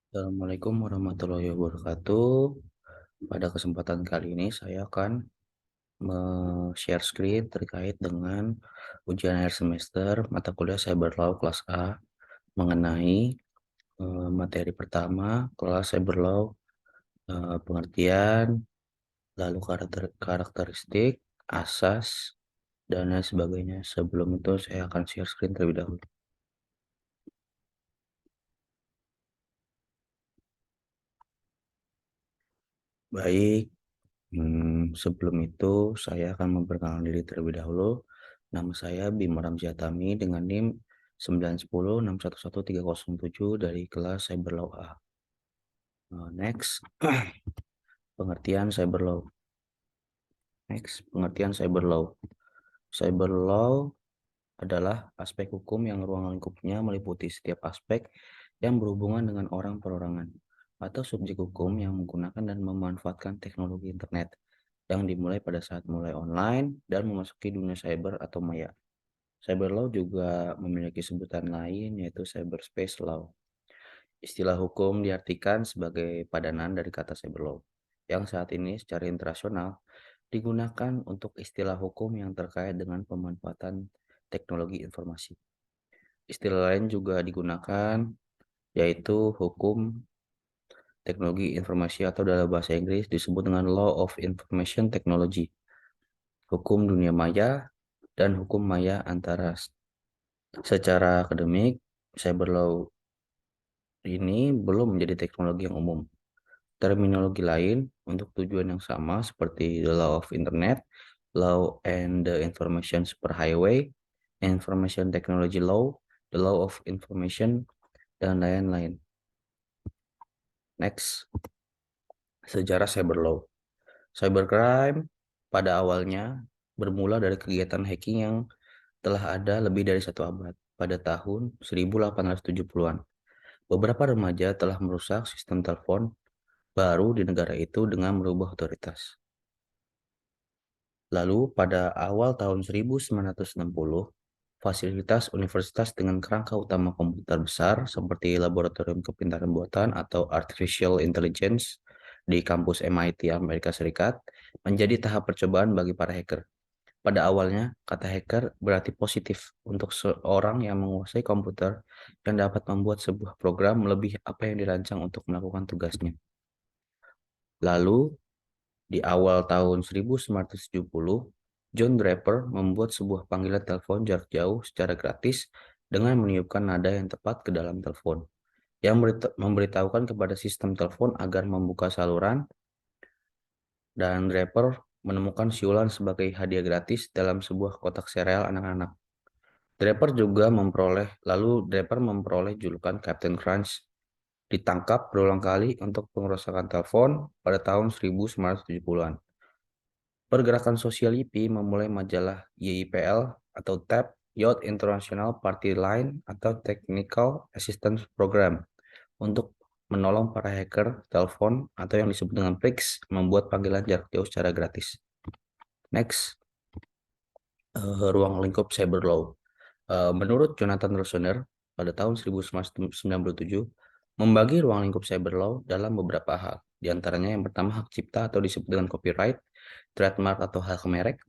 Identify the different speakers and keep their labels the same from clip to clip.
Speaker 1: Assalamualaikum warahmatullahi wabarakatuh. Pada kesempatan kali ini saya akan share screen terkait dengan ujian akhir semester mata kuliah Cyber Law kelas A mengenai materi pertama kelas Cyber Law, pengertian, lalu karakteristik, asas, dan lain sebagainya. Sebelum itu saya akan share screen terlebih dahulu. Baik, sebelum itu saya akan memperkenalkan diri terlebih dahulu. Nama saya Bima Ramziatami dengan NIM 910611307 dari kelas Cyber Law A. Next, pengertian Cyber Law. Next, pengertian Cyber Law. Cyber Law adalah aspek hukum yang ruang lingkupnya meliputi setiap aspek yang berhubungan dengan orang perorangan atau subjek hukum yang menggunakan dan memanfaatkan teknologi internet yang dimulai pada saat mulai online dan memasuki dunia cyber atau maya. Cyber law juga memiliki sebutan lain yaitu cyberspace law. Istilah hukum diartikan sebagai padanan dari kata cyber law yang saat ini secara internasional digunakan untuk istilah hukum yang terkait dengan pemanfaatan teknologi informasi. Istilah lain juga digunakan yaitu hukum teknologi informasi atau dalam bahasa Inggris disebut dengan Law of Information Technology, hukum dunia maya dan hukum maya antara. Secara akademik, cyber law ini belum menjadi teknologi yang umum. Terminologi lain untuk tujuan yang sama seperti the law of internet, law and the information superhighway, information technology law, the law of information, dan lain-lain. Next, sejarah cyber law. Cybercrime pada awalnya bermula dari kegiatan hacking yang telah ada lebih dari satu abad pada tahun 1870-an. Beberapa remaja telah merusak sistem telepon baru di negara itu dengan merubah otoritas. Lalu pada awal tahun 1960, fasilitas universitas dengan kerangka utama komputer besar seperti Laboratorium Kepintaran Buatan atau Artificial Intelligence di kampus MIT Amerika Serikat menjadi tahap percobaan bagi para hacker. Pada awalnya, kata hacker berarti positif untuk seorang yang menguasai komputer yang dapat membuat sebuah program lebih apa yang dirancang untuk melakukan tugasnya. Lalu, di awal tahun 1970, John Draper membuat sebuah panggilan telepon jarak jauh secara gratis dengan meniupkan nada yang tepat ke dalam telepon, yang memberitahukan kepada sistem telepon agar membuka saluran, dan Draper menemukan siulan sebagai hadiah gratis dalam sebuah kotak sereal anak-anak. Draper memperoleh julukan Captain Crunch, ditangkap berulang kali untuk pengerusakan telepon pada tahun 1970-an. Pergerakan sosial YIPI memulai majalah YIPL atau TAP, Youth International Party Line atau Technical Assistance Program untuk menolong para hacker telepon atau yang disebut dengan PRIX membuat panggilan jarak jauh secara gratis. Next, ruang lingkup cyber law. Menurut Jonathan Rosener pada tahun 1997, membagi ruang lingkup cyber law dalam beberapa hal. Di antaranya yang pertama hak cipta atau disebut dengan copyright, trademark atau hak merek,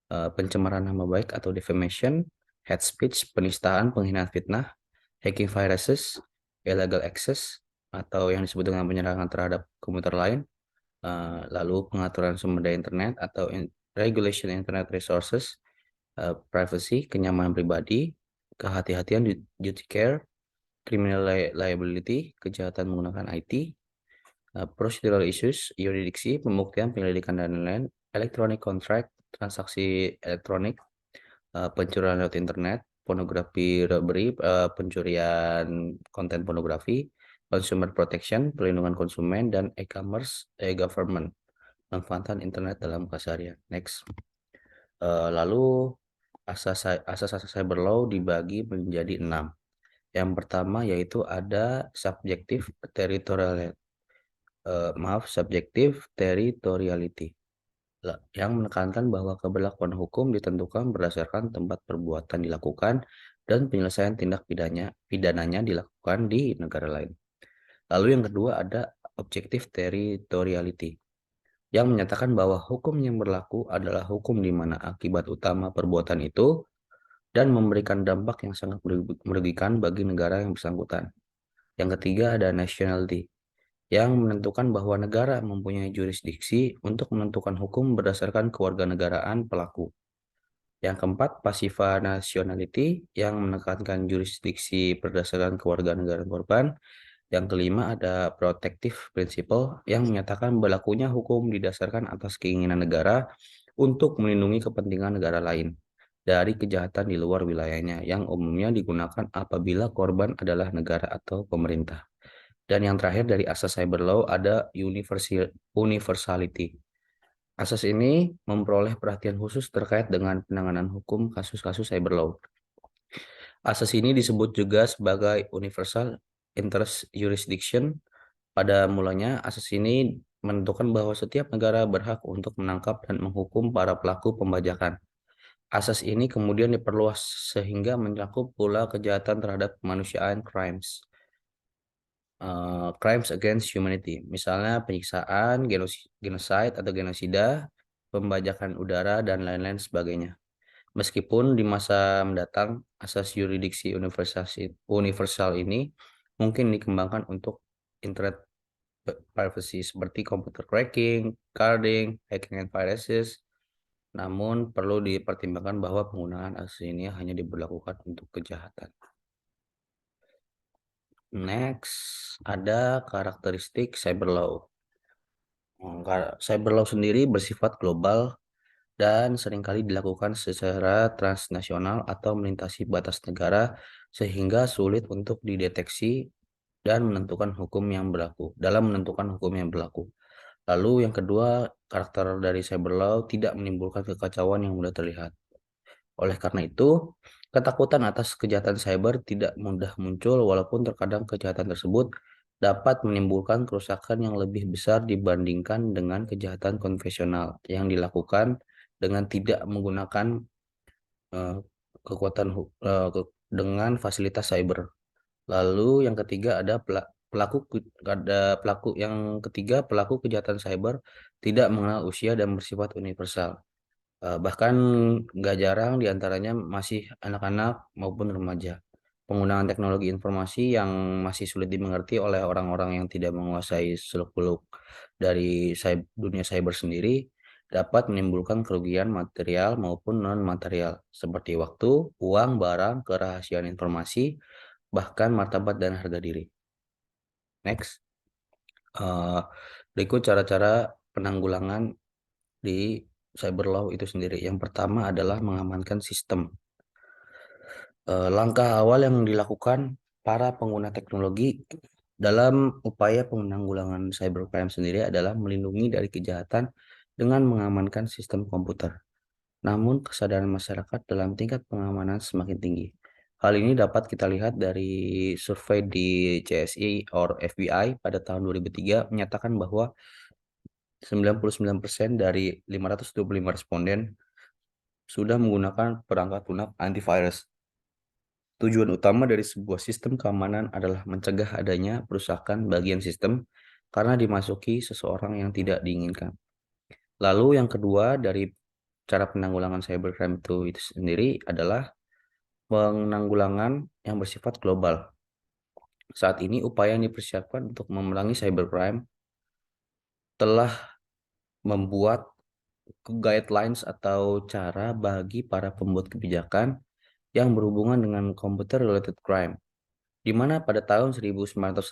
Speaker 1: pencemaran nama baik atau defamation, hate speech, penistaan, penghinaan fitnah, hacking viruses, illegal access atau yang disebut dengan penyerangan terhadap komputer lain, lalu pengaturan sumber daya internet atau regulation internet resources, privacy, kenyamanan pribadi, kehati-hatian, duty care, criminal liability, kejahatan menggunakan IT, procedural issues, yurisdiksi, pembuktian, penyelidikan, dan lain-lain, electronic contract, transaksi elektronik, pencurian lewat internet, pornografi robbery, pencurian konten pornografi, consumer protection, perlindungan konsumen, dan e-commerce, e-government, manfaatan internet dalam keseharian. Next. Lalu asas-asas cyber law dibagi menjadi 6. Yang pertama yaitu ada subjective territoriality yang menekankan bahwa keberlakuan hukum ditentukan berdasarkan tempat perbuatan dilakukan dan penyelesaian tindak pidananya dilakukan di negara lain. Lalu yang kedua ada objective territoriality, yang menyatakan bahwa hukum yang berlaku adalah hukum di mana akibat utama perbuatan itu dan memberikan dampak yang sangat merugikan bagi negara yang bersangkutan. Yang ketiga ada nationality, yang menentukan bahwa negara mempunyai jurisdiksi untuk menentukan hukum berdasarkan kewarganegaraan pelaku. Yang keempat, passiva nationality, yang menekankan jurisdiksi berdasarkan kewarganegaraan korban. Yang kelima ada protective principle, yang menyatakan berlakunya hukum didasarkan atas keinginan negara untuk melindungi kepentingan negara lain dari kejahatan di luar wilayahnya, yang umumnya digunakan apabila korban adalah negara atau pemerintah. Dan yang terakhir dari asas cyber law ada universality. Asas ini memperoleh perhatian khusus terkait dengan penanganan hukum kasus-kasus cyber law. Asas ini disebut juga sebagai universal interest jurisdiction. Pada mulanya, asas ini menentukan bahwa setiap negara berhak untuk menangkap dan menghukum para pelaku pembajakan. Asas ini kemudian diperluas sehingga mencakup pula kejahatan terhadap kemanusiaan crimes. Crimes against humanity, misalnya penyiksaan, genocide atau genosida, pembajakan udara, dan lain-lain sebagainya. Meskipun di masa mendatang, asas yurisdiksi universal ini mungkin dikembangkan untuk internet privacy seperti computer cracking, carding, hacking and viruses. Namun perlu dipertimbangkan bahwa penggunaan asas ini hanya diberlakukan untuk kejahatan. Next, ada karakteristik cyber law. Cyber law sendiri bersifat global dan seringkali dilakukan secara transnasional atau melintasi batas negara sehingga sulit untuk dideteksi dan menentukan hukum yang berlaku dalam menentukan hukum yang berlaku. Lalu yang kedua, karakter dari cyber law tidak menimbulkan kekacauan yang mudah terlihat. Oleh karena itu, ketakutan atas kejahatan cyber tidak mudah muncul walaupun terkadang kejahatan tersebut dapat menimbulkan kerusakan yang lebih besar dibandingkan dengan kejahatan konvensional yang dilakukan dengan tidak menggunakan eh, dengan fasilitas cyber. Lalu yang ketiga ada pelaku kejahatan cyber tidak mengenal usia dan bersifat universal. Bahkan nggak jarang diantaranya masih anak-anak maupun remaja. Penggunaan teknologi informasi yang masih sulit dimengerti oleh orang-orang yang tidak menguasai seluk-beluk dari dunia cyber sendiri dapat menimbulkan kerugian material maupun non-material seperti waktu, uang, barang, kerahasiaan informasi, bahkan martabat dan harga diri. Next, eh, berikut cara-cara penanggulangan di cyber law itu sendiri. Yang pertama adalah mengamankan sistem. Langkah awal yang dilakukan para pengguna teknologi dalam upaya penanggulangan cybercrime sendiri adalah melindungi dari kejahatan dengan mengamankan sistem komputer. Namun kesadaran masyarakat dalam tingkat pengamanan semakin tinggi. Hal ini dapat kita lihat dari survei di CSI or FBI pada tahun 2003 menyatakan bahwa 99% dari 525 responden sudah menggunakan perangkat lunak antivirus. Tujuan utama dari sebuah sistem keamanan adalah mencegah adanya perusakan bagian sistem karena dimasuki seseorang yang tidak diinginkan. Lalu yang kedua dari cara penanggulangan cybercrime itu sendiri adalah penanggulangan yang bersifat global. Saat ini upaya yang dipersiapkan untuk memerangi cybercrime telah membuat guidelines atau cara bagi para pembuat kebijakan yang berhubungan dengan computer related crime, di mana pada tahun 1986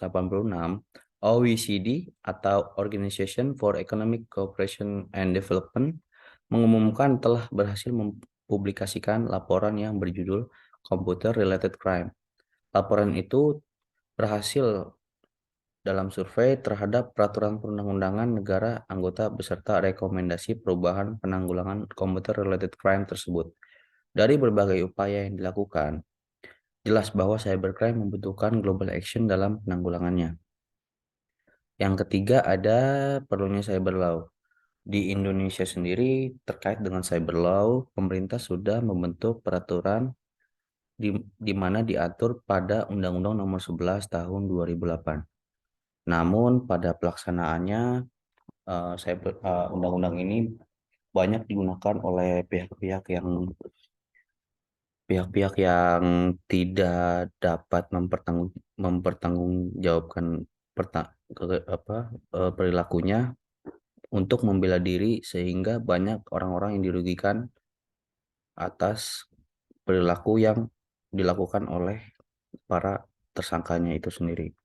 Speaker 1: OECD atau Organization for Economic Cooperation and Development mengumumkan telah berhasil mempublikasikan laporan yang berjudul Computer Related Crime. Laporan itu berhasil dalam survei terhadap peraturan perundang-undangan negara anggota beserta rekomendasi perubahan penanggulangan computer related crime tersebut. Dari berbagai upaya yang dilakukan, jelas bahwa cybercrime membutuhkan global action dalam penanggulangannya. Yang ketiga ada perlunya cyber law. Di Indonesia sendiri terkait dengan cyber law, pemerintah sudah membentuk peraturan di, di mana diatur pada Undang-Undang Nomor 11 Tahun 2008 Namun pada pelaksanaannya, undang-undang ini banyak digunakan oleh pihak-pihak yang tidak dapat mempertanggungjawabkan perilakunya untuk membela diri, sehingga banyak orang-orang yang dirugikan atas perilaku yang dilakukan oleh para tersangkanya itu sendiri.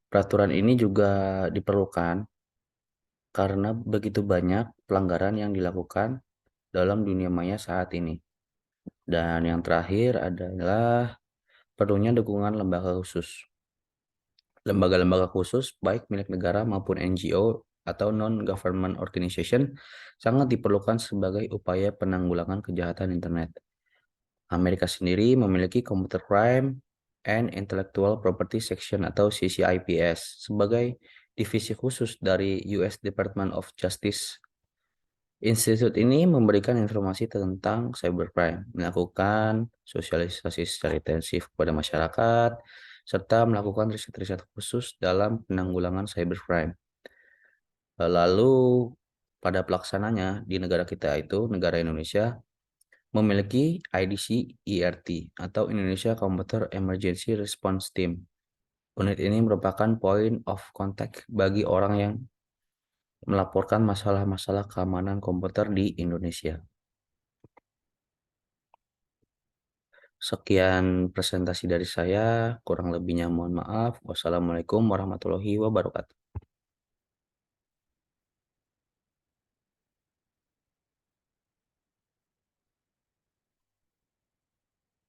Speaker 1: Peraturan ini juga diperlukan karena begitu banyak pelanggaran yang dilakukan dalam dunia maya saat ini. Dan yang terakhir adalah perlunya dukungan lembaga khusus. Lembaga-lembaga khusus, baik milik negara maupun NGO atau non-government organization, sangat diperlukan sebagai upaya penanggulangan kejahatan internet. Amerika sendiri memiliki Computer Crime and Intellectual Property Section atau CCIPS sebagai divisi khusus dari US Department of Justice. Institut ini memberikan informasi tentang cybercrime, melakukan sosialisasi secara intensif kepada masyarakat, serta melakukan riset-riset khusus dalam penanggulangan cybercrime. Lalu pada pelaksananya di negara kita itu, negara Indonesia, memiliki IDC ERT atau Indonesia Computer Emergency Response Team. Unit ini merupakan point of contact bagi orang yang melaporkan masalah-masalah keamanan komputer di Indonesia. Sekian presentasi dari saya, kurang lebihnya mohon maaf. Wassalamualaikum warahmatullahi wabarakatuh.